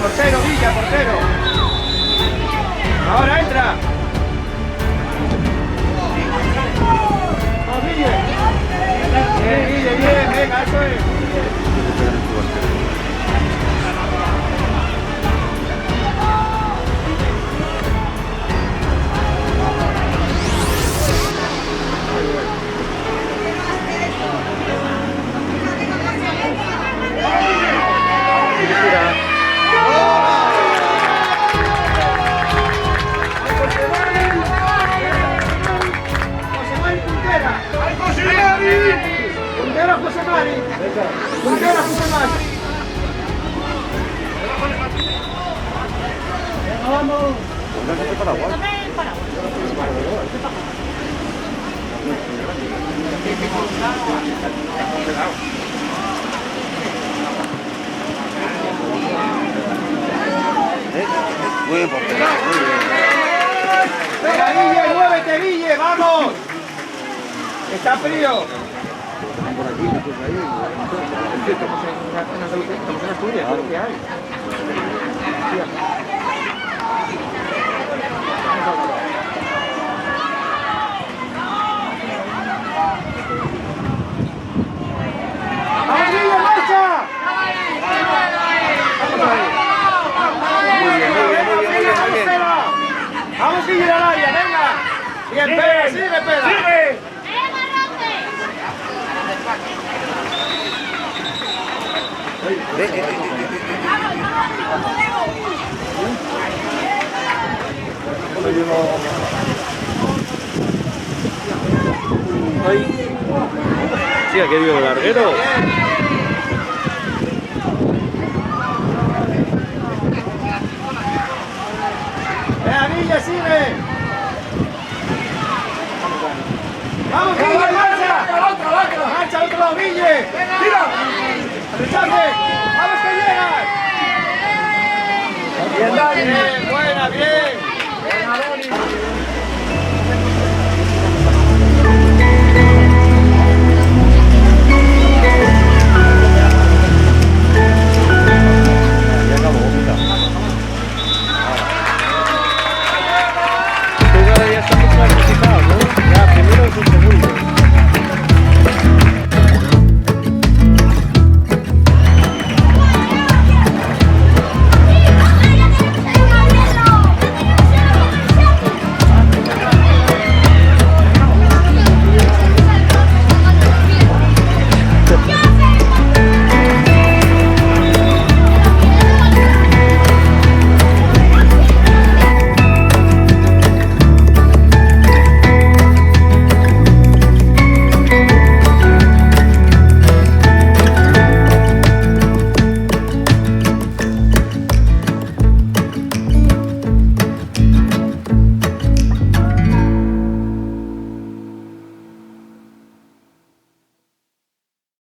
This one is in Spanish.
Portero, Villa, portero. Ahora entra. ¡Vamos, Ville! Bien, Ville, bien, venga, eso es. Puntera José Mari. Puntera José Mari. Vamos. Muy importante. Venga, Guille, muévete, Guille, vamos. Está frío. Por aquí, pues ahí. Estamos en Asturias, ¿qué hay? ¡Vamos, Guille, marcha! ¡Vamos, Guille, al área, venga! Bien, pega, sigue, pega. ¡Sigue! Ay. Sí, aquí vivo el larguero. ¡Venga, Guille, sigue! ¡Vamos, Guille, marcha! ¡Marcha al otro lado, Guille! ¡Tira! ¡Rechace! ¡Vamos que llegas! ¡Bien, Dani! ¡Bien, buena, bien!